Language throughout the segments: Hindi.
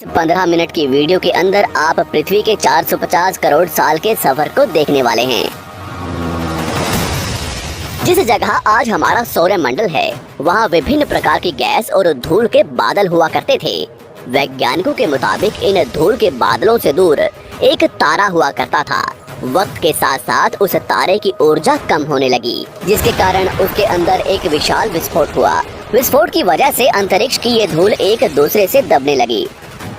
15 मिनट की वीडियो के अंदर आप पृथ्वी के 450 करोड़ साल के सफर को देखने वाले हैं। जिस जगह आज हमारा सौरमंडल है, वहाँ विभिन्न प्रकार की गैस और धूल के बादल हुआ करते थे। वैज्ञानिकों के मुताबिक इन धूल के बादलों से दूर एक तारा हुआ करता था। वक्त के साथ साथ उस तारे की ऊर्जा कम होने लगी, जिसके कारण उसके अंदर एक विशाल विस्फोट हुआ। विस्फोट की वजह से अंतरिक्ष की ये धूल एक दूसरे से दबने लगी।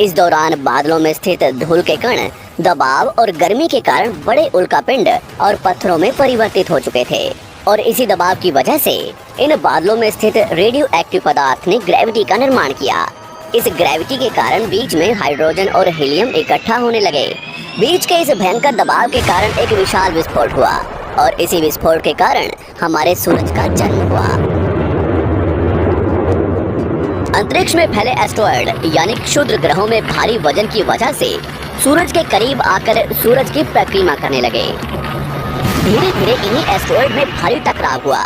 इस दौरान बादलों में स्थित धूल के कण दबाव और गर्मी के कारण बड़े उल्कापिंड और पत्थरों में परिवर्तित हो चुके थे, और इसी दबाव की वजह से इन बादलों में स्थित रेडियो एक्टिव पदार्थ ने ग्रेविटी का निर्माण किया। इस ग्रेविटी के कारण बीच में हाइड्रोजन और हीलियम इकट्ठा होने लगे। बीच के इस भयंकर दबाव के कारण एक विशाल विस्फोट हुआ, और इसी विस्फोट के कारण हमारे सूरज का जन्म हुआ। अंतरिक्ष में फैले एस्टेरॉयड यानी क्षुद्र ग्रहों में भारी वजन की वजह से सूरज के करीब आकर सूरज की परिक्रमा करने लगे। धीरे धीरे इन्हीं एस्टेरॉयड में भारी टकराव हुआ,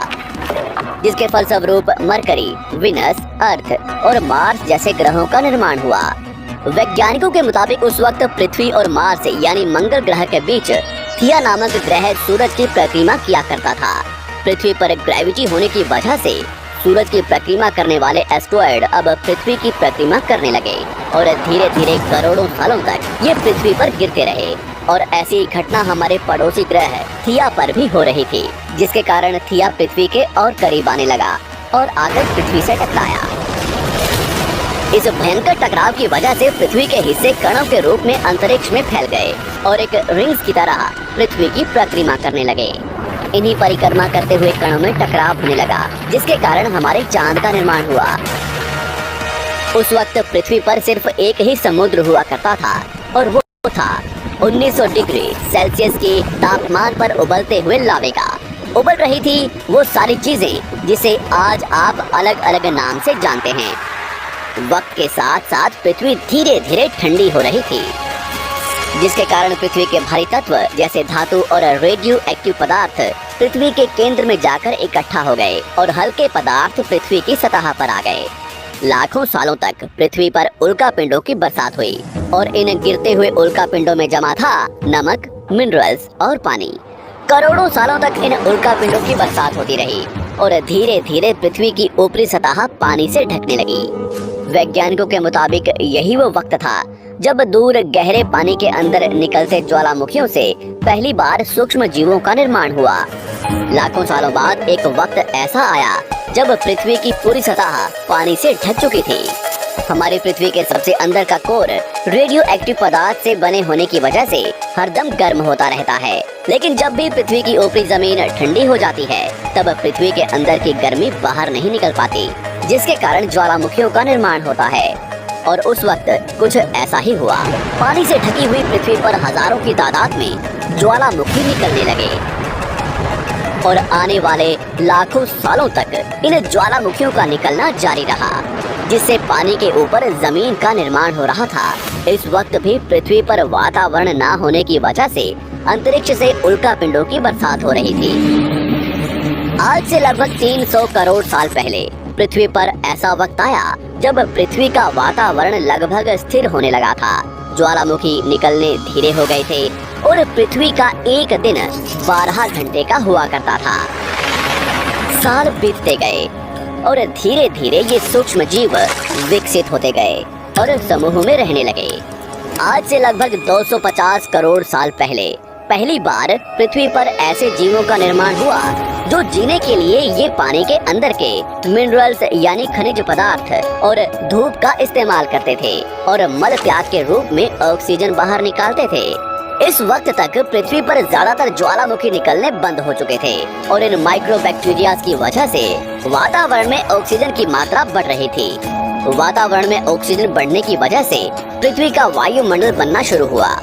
जिसके फलस्वरूप मरकरी, विनस, अर्थ और मार्स जैसे ग्रहों का निर्माण हुआ। वैज्ञानिकों के मुताबिक उस वक्त पृथ्वी और मार्स यानी मंगल ग्रह के बीच थिया नामक ग्रह सूरज की परिक्रमा किया करता था। पृथ्वी पर ग्रेविटी होने की वजह से सूरज की परिक्रमा करने वाले एस्टेरॉयड अब पृथ्वी की परिक्रमा करने लगे, और धीरे धीरे करोड़ों सालों तक ये पृथ्वी पर गिरते रहे। और ऐसी घटना हमारे पड़ोसी ग्रह थिया पर भी हो रही थी, जिसके कारण थिया पृथ्वी के और करीब आने लगा और आकर पृथ्वी से टकराया। इस भयंकर टकराव की वजह से पृथ्वी के हिस्से कणों के रूप में अंतरिक्ष में फैल गए और एक रिंग्स की तरह पृथ्वी की परिक्रमा करने लगे। इन्हीं परिक्रमा करते हुए कणों में टकराव होने लगा, जिसके कारण हमारे चांद का निर्माण हुआ। उस वक्त पृथ्वी पर सिर्फ एक ही समुद्र हुआ करता था, और वो था 1900 डिग्री सेल्सियस के तापमान पर उबलते हुए लावे का। उबल रही थी वो सारी चीजें जिसे आज आप अलग अलग नाम से जानते हैं। वक्त के साथ साथ पृथ्वी धीरे धीरे ठंडी हो रही थी, जिसके कारण पृथ्वी के भारी तत्व जैसे धातु और रेडियो एक्टिव पदार्थ पृथ्वी के केंद्र में जाकर इकट्ठा हो गए, और हल्के पदार्थ पृथ्वी की सतह पर आ गए। लाखों सालों तक पृथ्वी पर उल्कापिंडों की बरसात हुई, और इन गिरते हुए उल्कापिंडों में जमा था नमक, मिनरल्स और पानी। करोड़ों सालों तक इन उल्कापिंडों की बरसात होती रही, और धीरे धीरे पृथ्वी की ऊपरी सतह पानी से ढकने लगी। वैज्ञानिकों के मुताबिक यही वो वक्त था जब दूर गहरे पानी के अंदर निकलते ज्वालामुखियों से पहली बार सूक्ष्म जीवों का निर्माण हुआ। लाखों सालों बाद एक वक्त ऐसा आया जब पृथ्वी की पूरी सतह पानी से ढक चुकी थी। हमारी पृथ्वी के सबसे अंदर का कोर रेडियो एक्टिव पदार्थ से बने होने की वजह से हरदम गर्म होता रहता है, लेकिन जब भी पृथ्वी की ऊपरी जमीन ठंडी हो जाती है, तब पृथ्वी के अंदर की गर्मी बाहर नहीं निकल पाती, जिसके कारण ज्वालामुखियों का निर्माण होता है। और उस वक्त कुछ ऐसा ही हुआ। पानी से ढकी हुई पृथ्वी पर हजारों की तादाद में ज्वालामुखी निकलने लगे, और आने वाले लाखों सालों तक इन ज्वालामुखियों का निकलना जारी रहा, जिससे पानी के ऊपर जमीन का निर्माण हो रहा था। इस वक्त भी पृथ्वी पर वातावरण न होने की वजह से अंतरिक्ष से उल्कापिंडों की बरसात हो रही थी। आज से लगभग 300 करोड़ साल पहले पृथ्वी पर ऐसा वक्त आया जब पृथ्वी का वातावरण लगभग स्थिर होने लगा था। ज्वालामुखी निकलने धीरे हो गए थे, और पृथ्वी का एक दिन 12 घंटे का हुआ करता था। साल बीतते गए, और धीरे धीरे ये सूक्ष्म जीव विकसित होते गए और समूह में रहने लगे। आज से लगभग 250 करोड़ साल पहले पहली बार पृथ्वी पर ऐसे जीवों का निर्माण हुआ जो जीने के लिए ये पानी के अंदर के मिनरल्स यानी खनिज पदार्थ और धूप का इस्तेमाल करते थे, और मल त्याग के रूप में ऑक्सीजन बाहर निकालते थे। इस वक्त तक पृथ्वी पर ज्यादातर ज्वालामुखी निकलने बंद हो चुके थे, और इन माइक्रोबैक्टीरिया की वजह से वातावरण में ऑक्सीजन की मात्रा बढ़ रही थी। वातावरण में ऑक्सीजन बढ़ने की वजह से पृथ्वी का वायुमंडल बनना शुरू हुआ,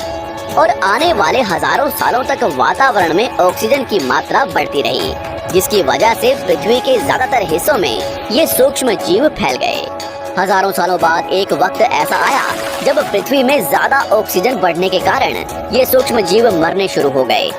और आने वाले हजारों सालों तक वातावरण में ऑक्सीजन की मात्रा बढ़ती रही, जिसकी वजह से पृथ्वी के ज्यादातर हिस्सों में ये सूक्ष्म जीव फैल गए। हजारों सालों बाद एक वक्त ऐसा आया जब पृथ्वी में ज्यादा ऑक्सीजन बढ़ने के कारण ये सूक्ष्म जीव मरने शुरू हो गए।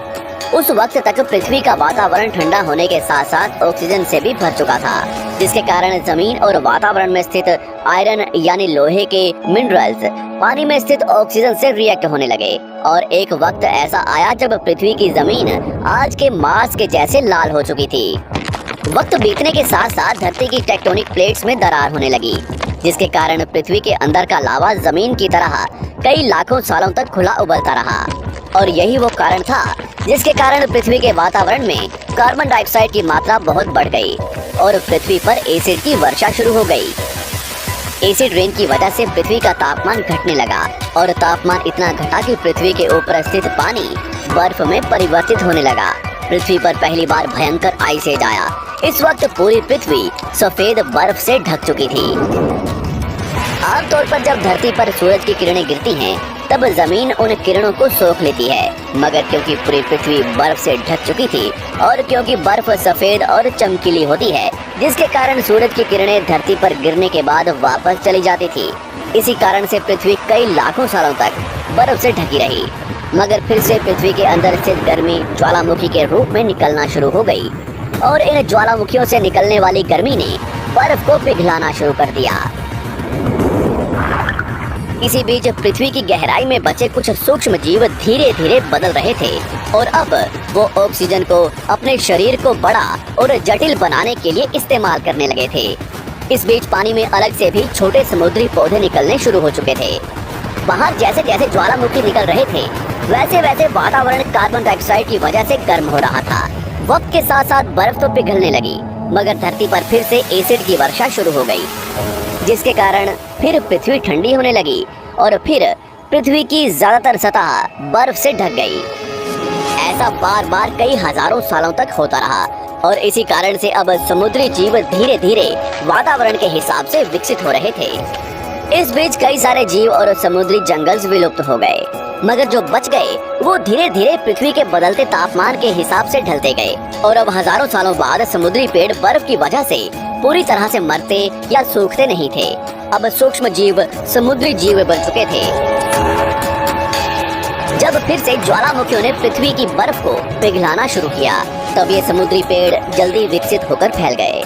उस वक्त तक पृथ्वी का वातावरण ठंडा होने के साथ साथ ऑक्सीजन से भी भर चुका था, जिसके कारण जमीन और वातावरण में स्थित आयरन यानी लोहे के मिनरल्स पानी में स्थित ऑक्सीजन से रिएक्ट होने लगे। और एक वक्त ऐसा आया जब पृथ्वी की जमीन आज के मार्स के जैसे लाल हो चुकी थी। वक्त बीतने के साथ साथ धरती की टेक्टोनिक प्लेट्स में दरार होने लगी, जिसके कारण पृथ्वी के अंदर का लावा जमीन की तरह कई लाखों सालों तक खुला उबलता रहा। और यही वो कारण था जिसके कारण पृथ्वी के वातावरण में कार्बन डाइऑक्साइड की मात्रा बहुत बढ़ गई और पृथ्वी पर एसिड की वर्षा शुरू हो गई। एसिड रेन की वजह से पृथ्वी का तापमान घटने लगा और तापमान इतना घटा कि पृथ्वी के ऊपर स्थित पानी बर्फ में परिवर्तित होने लगा। पृथ्वी पर पहली बार भयंकर आइस एज आया। इस वक्त पूरी पृथ्वी सफेद बर्फ से ढक चुकी थी। आमतौर पर जब धरती पर सूरज की किरणें गिरती हैं, तब जमीन उन किरणों को सोख लेती है, मगर क्योंकि पूरी पृथ्वी बर्फ से ढक चुकी थी और क्योंकि बर्फ सफेद और चमकीली होती है, जिसके कारण सूरज की किरणें धरती पर गिरने के बाद वापस चली जाती थी। इसी कारण से पृथ्वी कई लाखों सालों तक बर्फ से ढकी रही, मगर फिर से पृथ्वी के अंदर स्थित गर्मी ज्वालामुखी के रूप में निकलना शुरू हो गई और इन ज्वालामुखियों से निकलने वाली गर्मी ने बर्फ को पिघलाना शुरू कर दिया। इसी बीच पृथ्वी की गहराई में बचे कुछ सूक्ष्म जीव धीरे धीरे बदल रहे थे और अब वो ऑक्सीजन को अपने शरीर को बड़ा और जटिल बनाने के लिए इस्तेमाल करने लगे थे। इस बीच पानी में अलग से भी छोटे समुद्री पौधे निकलने शुरू हो चुके थे। बाहर जैसे जैसे ज्वालामुखी निकल रहे थे, वैसे वैसे वातावरण कार्बन डाइऑक्साइड की वजह से गर्म हो रहा था। वक्त के साथ साथ बर्फ तो पिघलने लगी, मगर धरती पर फिर से एसिड की वर्षा शुरू हो गई, जिसके कारण फिर पृथ्वी ठंडी होने लगी और फिर पृथ्वी की ज्यादातर सतह बर्फ से ढक गई। ऐसा बार बार कई हजारों सालों तक होता रहा और इसी कारण से अब समुद्री जीव धीरे धीरे वातावरण के हिसाब से विकसित हो रहे थे। इस बीच कई सारे जीव और समुद्री जंगल विलुप्त हो गए, मगर जो बच गए वो धीरे धीरे पृथ्वी के बदलते तापमान के हिसाब से ढलते गए और अब हजारों सालों बाद समुद्री पेड़ बर्फ की वजह से पूरी तरह से मरते या सूखते नहीं थे। अब सूक्ष्म जीव समुद्री जीव बन चुके थे। जब फिर से ज्वालामुखियों ने पृथ्वी की बर्फ को पिघलाना शुरू किया, तब ये समुद्री पेड़ जल्दी विकसित होकर फैल गए।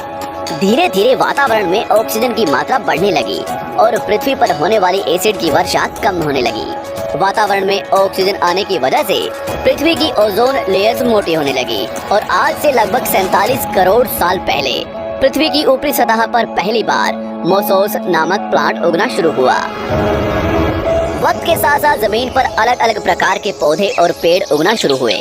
धीरे धीरे वातावरण में ऑक्सीजन की मात्रा बढ़ने लगी और पृथ्वी पर होने वाली एसिड की वर्षा कम होने लगी। वातावरण में ऑक्सीजन आने की वजह से पृथ्वी की ओजोन लेयर्स मोटी होने लगी और आज से लगभग 47 करोड़ साल पहले पृथ्वी की ऊपरी सतह पर पहली बार मोसोस नामक प्लांट उगना शुरू हुआ। वक्त के साथ साथ जमीन पर अलग अलग प्रकार के पौधे और पेड़ उगना शुरू हुए।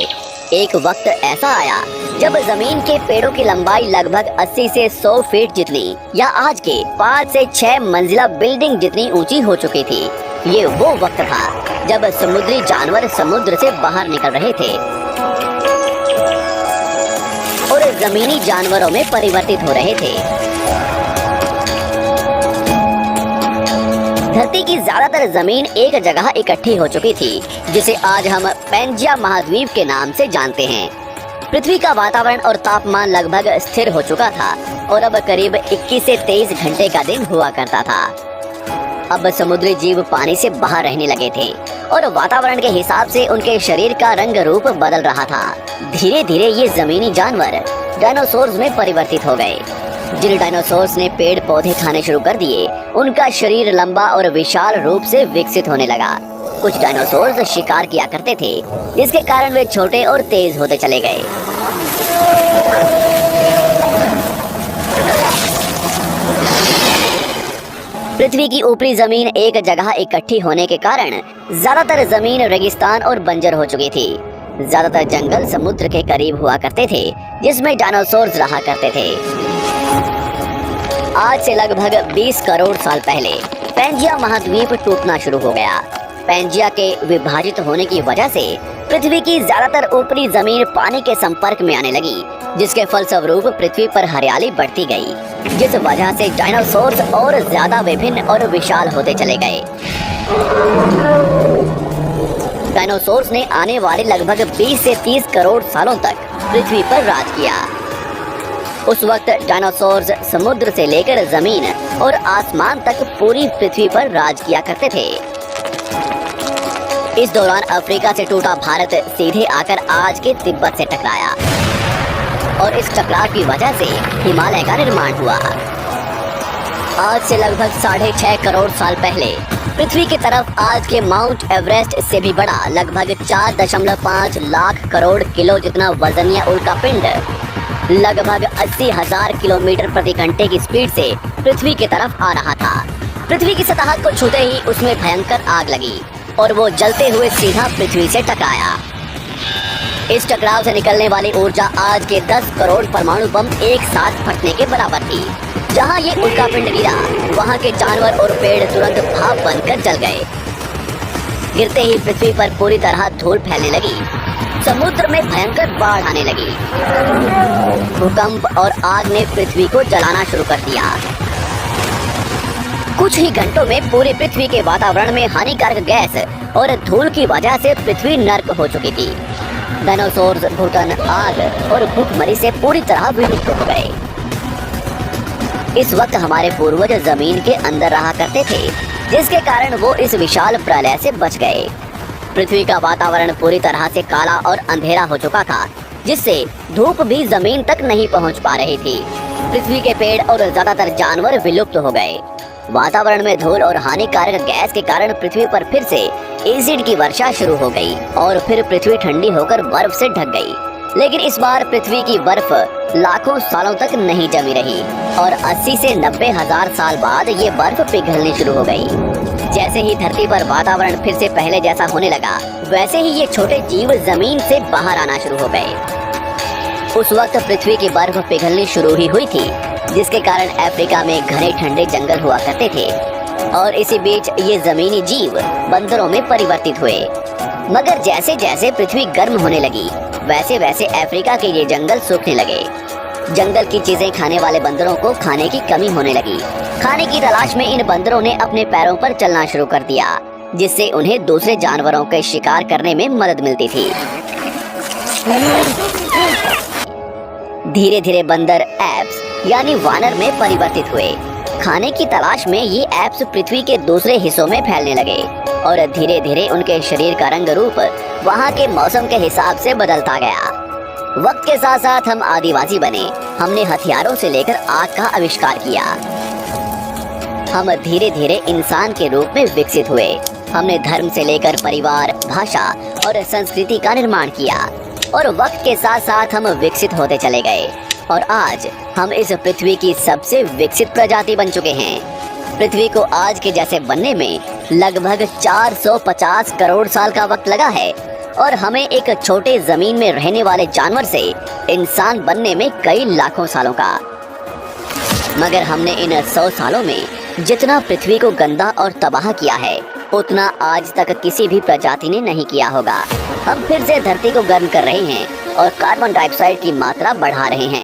एक वक्त ऐसा आया जब जमीन के पेड़ों की लंबाई लगभग 80 से 100 फीट जितनी या आज के 5 से 6 मंजिला बिल्डिंग जितनी ऊंची हो चुकी थी। ये वो वक्त था जब समुद्री जानवर समुद्र से बाहर निकल रहे थे और जमीनी जानवरों में परिवर्तित हो रहे थे। धरती की ज्यादातर जमीन एक जगह इकट्ठी हो चुकी थी, जिसे आज हम पैंजिया महाद्वीप के नाम से जानते हैं। पृथ्वी का वातावरण और तापमान लगभग स्थिर हो चुका था और अब करीब 21 से 23 घंटे का दिन हुआ करता था। अब समुद्री जीव पानी से बाहर रहने लगे थे और वातावरण के हिसाब से उनके शरीर का रंग रूप बदल रहा था। धीरे धीरे ये जमीनी जानवर डायनासोर्स में परिवर्तित हो गए। जिन डायनासोर्स ने पेड़ पौधे खाने शुरू कर दिए, उनका शरीर लंबा और विशाल रूप से विकसित होने लगा। कुछ डायनासोर्स शिकार किया करते थे, जिसके कारण वे छोटे और तेज होते चले गए। पृथ्वी की ऊपरी जमीन एक जगह इकट्ठी होने के कारण ज्यादातर जमीन रेगिस्तान और बंजर हो चुकी थी। ज्यादातर जंगल समुद्र के करीब हुआ करते थे, जिसमें डायनासोर्स रहा करते थे। आज से लगभग 20 करोड़ साल पहले पैंजिया महाद्वीप टूटना शुरू हो गया। पैंजिया के विभाजित होने की वजह से पृथ्वी की ज्यादातर ऊपरी जमीन पानी के संपर्क में आने लगी, जिसके फलस्वरूप पृथ्वी पर हरियाली बढ़ती गई, जिस वजह से डायनासोर्स और ज्यादा विभिन्न और विशाल होते चले गए। डायनासोर्स ने आने वाले लगभग 20 से 30 करोड़ सालों तक पृथ्वी पर राज किया। उस वक्त डायनासोर्स समुद्र से लेकर जमीन और आसमान तक पूरी पृथ्वी पर राज किया करते थे। इस दौरान अफ्रीका से टूटा भारत सीधे आकर आज के तिब्बत से टकराया और इस टकराव की वजह से हिमालय का निर्माण हुआ। आज से लगभग 6.5 करोड़ साल पहले पृथ्वी की तरफ आज के माउंट एवरेस्ट से भी बड़ा लगभग 4.5 लाख करोड़ किलो जितना वजनिया उल्का पिंड लगभग 80,000 किलोमीटर प्रति घंटे की स्पीड से पृथ्वी की तरफ आ रहा था। पृथ्वी की सतह को छूते ही उसमें भयंकर आग लगी और वो जलते हुए सीधा पृथ्वी से टकराया। इस टकराव से निकलने वाली ऊर्जा आज के 10 करोड़ परमाणु बम एक साथ फटने के बराबर थी। जहां ये उल्कापिंड गिरा, वहां के जानवर और पेड़ तुरंत भाप बनकर जल गए। गिरते ही पृथ्वी पर पूरी तरह धूल फैलने लगी। समुद्र में भयंकर बाढ़ आने लगी। भूकंप और आग ने पृथ्वी को जलाना शुरू कर दिया। कुछ ही घंटों में पूरी पृथ्वी के वातावरण में हानिकारक गैस और धूल की वजह से पृथ्वी नर्क हो चुकी थी। डायनासोर्स, घुटन, आग और भूखमरी से पूरी तरह विलुप्त हो गए। इस वक्त हमारे पूर्वज जमीन के अंदर रहा करते थे, जिसके कारण वो इस विशाल प्रलय से बच गए। पृथ्वी का वातावरण पूरी तरह से काला और अंधेरा हो चुका था, जिससे धूप भी जमीन तक नहीं पहुंच पा रही थी। पृथ्वी के पेड़ और ज्यादातर जानवर विलुप्त हो गए। वातावरण में धूल और हानिकारक गैस के कारण पृथ्वी पर फिर से एसिड की वर्षा शुरू हो गई और फिर पृथ्वी ठंडी होकर बर्फ से ढक गई। लेकिन इस बार पृथ्वी की बर्फ लाखों सालों तक नहीं जमी रही और 80 से 90 हजार साल बाद ये बर्फ पिघलनी शुरू हो गई। जैसे ही धरती पर वातावरण फिर से पहले जैसा होने लगा, वैसे ही ये छोटे जीव जमीन से बाहर आना शुरू हो गए। उस वक्त पृथ्वी की बर्फ पिघलनी शुरू ही हुई थी, जिसके कारण अफ्रीका में घने ठंडे जंगल हुआ करते थे और इसी बीच ये जमीनी जीव बंदरों में परिवर्तित हुए। मगर जैसे जैसे पृथ्वी गर्म होने लगी, वैसे वैसे अफ्रीका के ये जंगल सूखने लगे। जंगल की चीजें खाने वाले बंदरों को खाने की कमी होने लगी। खाने की तलाश में इन बंदरों ने अपने पैरों पर चलना शुरू कर दिया, जिससे उन्हें दूसरे जानवरों के शिकार करने में मदद मिलती थी। धीरे धीरे बंदर एप्स यानी वानर में परिवर्तित हुए। खाने की तलाश में ये एप्स पृथ्वी के दूसरे हिस्सों में फैलने लगे और धीरे धीरे उनके शरीर का रंग रूप वहाँ के मौसम के हिसाब से बदलता गया। वक्त के साथ साथ हम आदिवासी बने। हमने हथियारों से लेकर आग का आविष्कार किया। हम धीरे धीरे इंसान के रूप में विकसित हुए। हमने धर्म से लेकर परिवार, भाषा और संस्कृति का निर्माण किया और वक्त के साथ साथ हम विकसित होते चले गए और आज हम इस पृथ्वी की सबसे विकसित प्रजाति बन चुके हैं। पृथ्वी को आज के जैसे बनने में लगभग 450 करोड़ साल का वक्त लगा है और हमें एक छोटे जमीन में रहने वाले जानवर से इंसान बनने में कई लाखों सालों का। मगर हमने इन 100 सालों में जितना पृथ्वी को गंदा और तबाह किया है, उतना आज तक किसी भी प्रजाति ने नहीं किया होगा। हम फिर से धरती को गर्म कर रहे हैं और कार्बन डाइऑक्साइड की मात्रा बढ़ा रहे हैं।